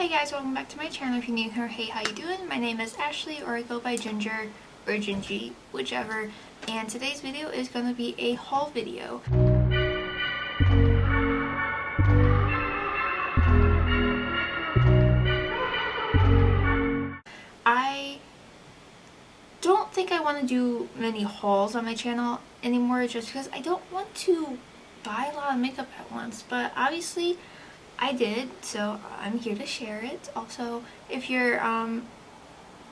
Hey guys, welcome back to my channel. If you're new here, hey, how you doing? My name is Ashley, or I go by Ginger or Gingy, whichever. And today's video is going to be a haul video. I don't think I want to do many hauls on my channel anymore, just because I don't want to buy a lot of makeup at once. But obviously I did, so I'm here to share it. Also, if you're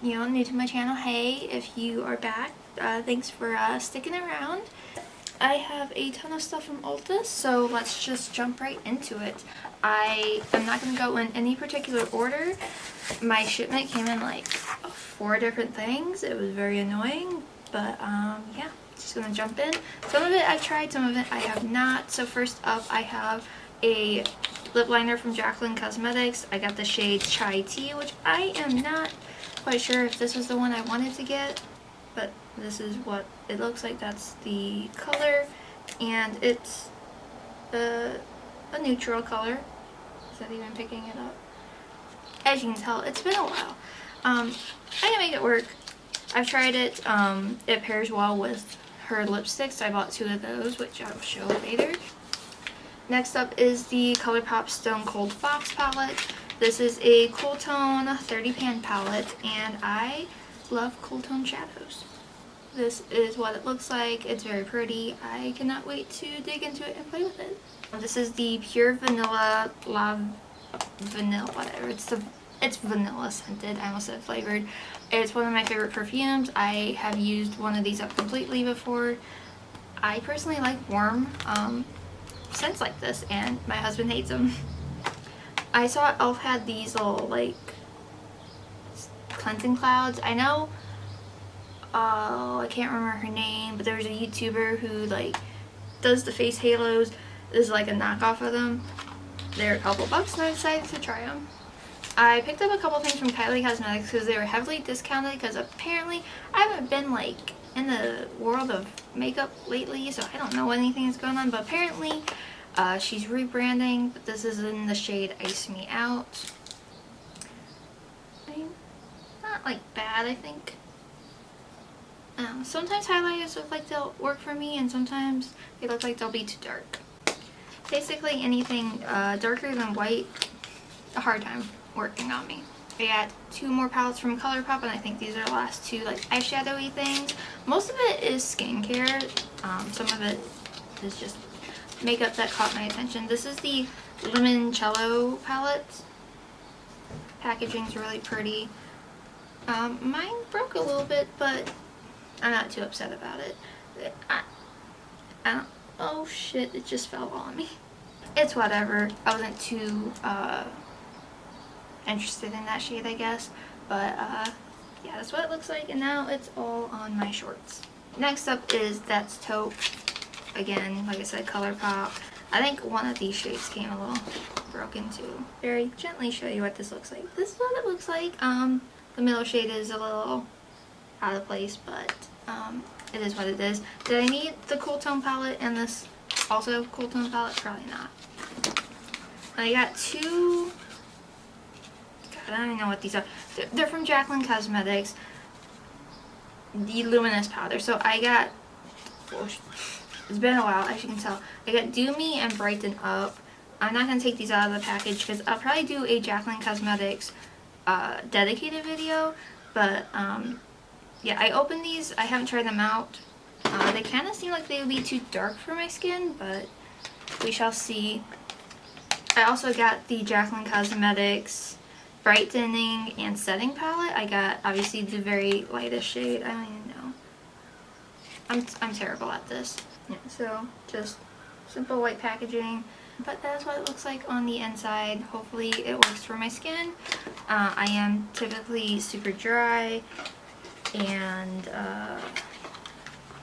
new to my channel, hey, if you are back, thanks for sticking around. I have a ton of stuff from Ulta, so let's just jump right into it. I am not going to go in any particular order. My shipment came in like 4 different things. It was very annoying, but yeah, just going to jump in. Some of it I've tried, some of it I have not. So first up, I have a lip liner from Jaclyn Cosmetics. I got the shade Chai Tea, which I am not quite sure if this was the one I wanted to get, but this is what it looks like. That's the color, and it's a neutral color. Is that even picking it up? As you can tell, it's been a while. I can make it work. I've tried it. It pairs well with her lipsticks. I bought 2 of those, which I will show later. Next up is the Colourpop Stone Cold Fox palette. This is a cool tone 30 pan palette, and I love cool tone shadows. This is what it looks like. It's very pretty. I cannot wait to dig into it and play with it. This is the Pure Vanilla Vanilla, whatever. It's vanilla scented. I almost said flavored. It's one of my favorite perfumes. I have used one of these up completely before. I personally like warm scents like this, and my husband hates them. I saw E.L.F had these little like cleansing clouds. I know, I can't remember her name, but there's a YouTuber who like does the face halos. This is like a knockoff of them. They're a couple bucks, and I decided to try them. I picked up a couple things from Kylie Cosmetics because they were heavily discounted, because apparently I haven't been like in the world of makeup lately, so I don't know anything is going on, but apparently she's rebranding. But this is in the shade Ice Me Out. I mean, not like bad, I think. Sometimes highlighters look like they'll work for me, and sometimes they look like they'll be too dark. Basically anything darker than white, a hard time working on me. I got 2 more palettes from Colourpop, and I think these are the last 2 like eyeshadowy things. Most of it is skincare. Some of it is just makeup that caught my attention. This is the Limoncello palette. Packaging's really pretty. Mine broke a little bit, but I'm not too upset about it. I don't, oh shit, it just fell on me. It's whatever. I wasn't too interested in that shade, I guess, but yeah, that's what it looks like, and now it's all on my shorts. Next up is That's Taupe. Again, like I said, Colourpop. I think one of these shades came a little broken too. Very gently show you what this looks like. This is what it looks like. The middle shade is a little out of place, but it is what it is. Did I need the cool tone palette and this also cool tone palette? Probably not. I got 2. I don't even know what these are. They're from Jaclyn Cosmetics. The Luminous powder. So I got, it's been a while, as you can tell. I got Do Me and Brighten up. I'm not going to take these out of the package because I'll probably do a Jaclyn Cosmetics dedicated video. But yeah, I opened these. I haven't tried them out. They kind of seem like they would be too dark for my skin, but we shall see. I also got the Jaclyn Cosmetics Brightening and Setting palette. I got obviously the very lightest shade. I don't even know. I'm terrible at this. Yeah, so just simple white packaging, but that's what it looks like on the inside. Hopefully it works for my skin. I am typically super dry and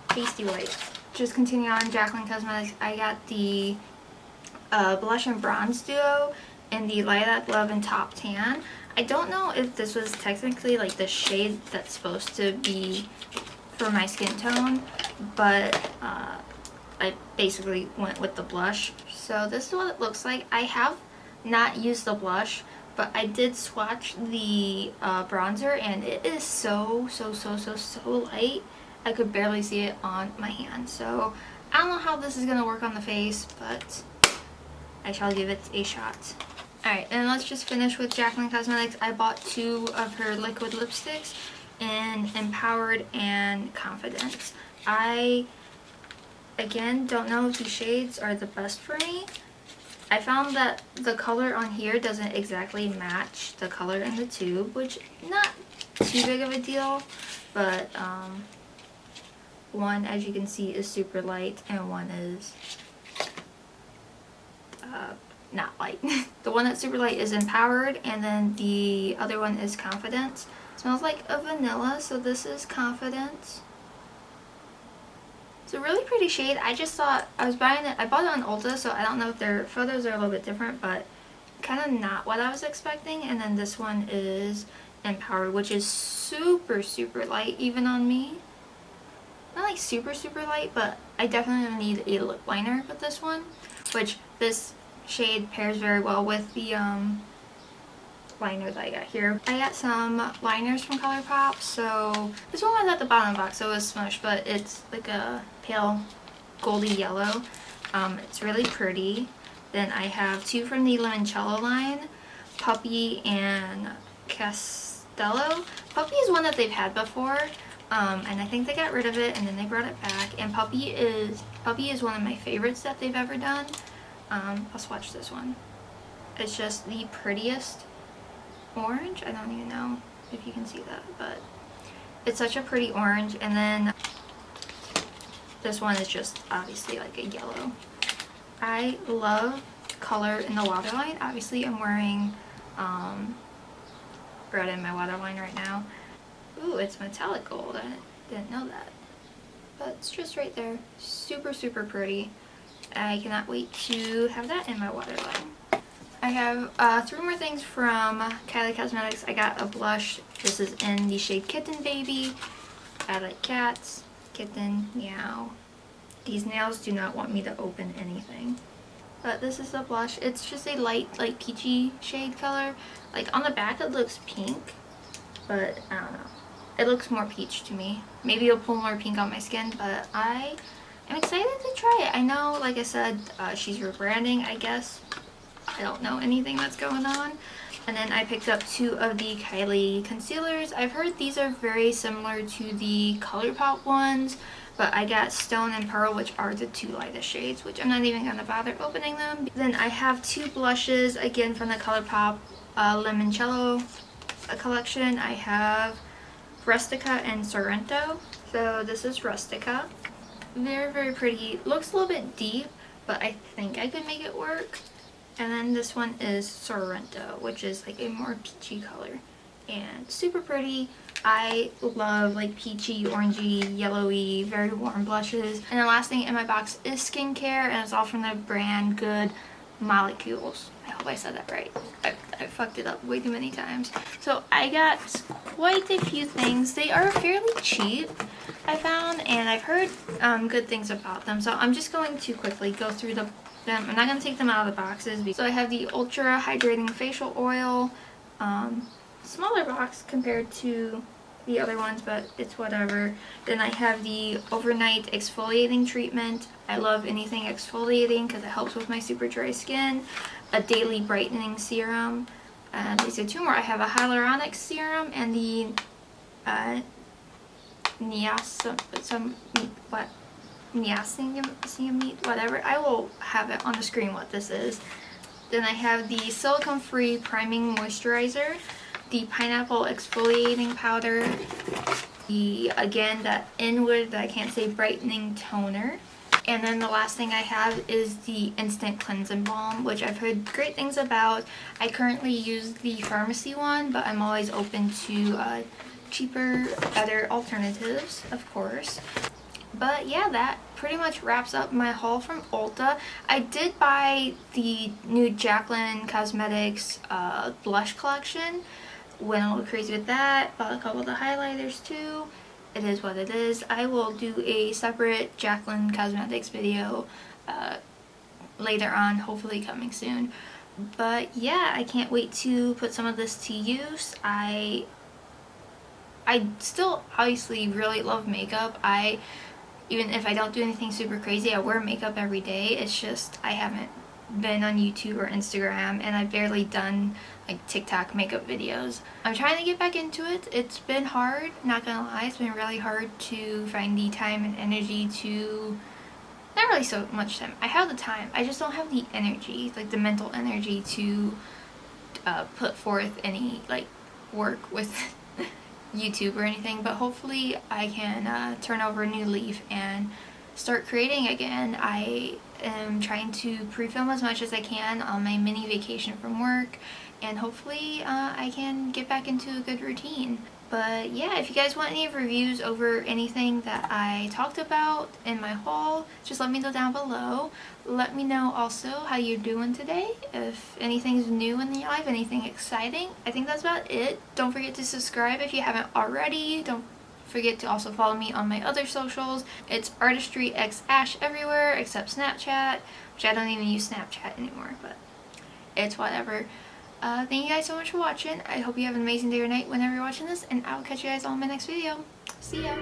pasty white. Just continuing on Jaclyn Cosmetics, I got the blush and bronze duo in the Lilac Love and Top Tan. I don't know if this was technically like the shade that's supposed to be for my skin tone, but I basically went with the blush. So this is what it looks like. I have not used the blush, but I did swatch the bronzer, and it is so light. I could barely see it on my hand. So I don't know how this is going to work on the face, but I shall give it a shot. Alright, and let's just finish with Jaclyn Cosmetics. I bought 2 of her liquid lipsticks in Empowered and Confidence. I, again, don't know if these shades are the best for me. I found that the color on here doesn't exactly match the color in the tube, which not too big of a deal, but one, as you can see, is super light, and one is not light. The one that's super light is Empowered, and then the other one is Confidence. Smells like a vanilla, so this is Confidence. It's a really pretty shade. I just thought, I bought it on Ulta, so I don't know if their photos are a little bit different, but kind of not what I was expecting. And then this one is Empowered, which is super light even on me. Not like super light, but I definitely need a lip liner with this one, which this shade pairs very well with the liner that I got here. I got some liners from Colourpop. So this one was at the bottom of the box, so it was smushed, but it's like a pale goldy yellow. It's really pretty. Then I have 2 from the Limoncello line, Puppy and Castello. Puppy is one that they've had before, and I think they got rid of it and then they brought it back. And Puppy is one of my favorites that they've ever done. I'll swatch this one. It's just the prettiest orange. I don't even know if you can see that, but it's such a pretty orange. And then this one is just obviously like a yellow. I love color in the waterline. Obviously I'm wearing red in my waterline right now. Ooh, it's metallic gold. I didn't know that, but it's just right there. Super pretty. I cannot wait to have that in my waterline. I have 3 more things from Kylie Cosmetics. I got a blush. This is in the shade Kitten Baby. I like cats. Kitten, meow. These nails do not want me to open anything. But this is the blush. It's just a light, like peachy shade color. Like on the back it looks pink, but I don't know. It looks more peach to me. Maybe it'll pull more pink on my skin, but I am excited to try it. I know, like I said, she's rebranding, I guess. I don't know anything that's going on. And then I picked up 2 of the Kylie concealers. I've heard these are very similar to the Colourpop ones, but I got Stone and Pearl, which are the 2 lightest shades, which I'm not even going to bother opening them. Then I have 2 blushes, again from the Colourpop Limoncello collection. I have Rustica and Sorrento. So this is Rustica. Very pretty. Looks a little bit deep, but I think I could make it work. And then this one is Sorrento, which is like a more peachy color and super pretty. I love like peachy, orangey, yellowy, very warm blushes. And the last thing in my box is skincare, and it's all from the brand Good Molecules. I hope I said that right. I fucked it up way too many times. So I got quite a few things. They are fairly cheap, I found, and I've heard good things about them. So I'm just going to quickly go through them. I'm not going to take them out of the boxes. So I have the Ultra Hydrating Facial Oil. Smaller box compared to the other ones, but it's whatever. Then I have the Overnight Exfoliating Treatment. I love anything exfoliating because it helps with my super dry skin. A Daily Brightening Serum. And these are 2 more. I have a Hyaluronic Serum and the niacinamide, whatever. I will have it on the screen what this is. Then I have the Silicone-Free Priming Moisturizer, the Pineapple Exfoliating Powder, the, again, that Inwood, that I can't say, Brightening Toner. And then the last thing I have is the Instant Cleansing Balm, which I've heard great things about. I currently use the pharmacy one, but I'm always open to cheaper, better alternatives, of course. But yeah, that pretty much wraps up my haul from Ulta. I did buy the new Jaclyn Cosmetics blush collection. Went a little crazy with that. Bought a couple of the highlighters too. It is what it is. I will do a separate Jaclyn Cosmetics video later on, hopefully coming soon. But yeah, I can't wait to put some of this to use. I still obviously really love makeup. Even if I don't do anything super crazy, I wear makeup every day. It's just I haven't been on YouTube or Instagram, and I've barely done like TikTok makeup videos. I'm trying to get back into it. It's been hard, not gonna lie. It's been really hard to find the time and energy to, not really so much time. I have the time, I just don't have the energy, like the mental energy to put forth any like work with YouTube or anything. But hopefully I can turn over a new leaf and start creating again. I am trying to pre-film as much as I can on my mini vacation from work, and hopefully I can get back into a good routine. But yeah, if you guys want any reviews over anything that I talked about in my haul, just let me know down below. Let me know also how you're doing today, if anything's new in your life, anything exciting. I think that's about it. Don't forget to subscribe if you haven't already. Don't forget to also follow me on my other socials. It's artistryxashh everywhere except Snapchat, which I don't even use Snapchat anymore, but it's whatever. Thank you guys so much for watching. I hope you have an amazing day or night whenever you're watching this, and I will catch you guys all in my next video. See ya!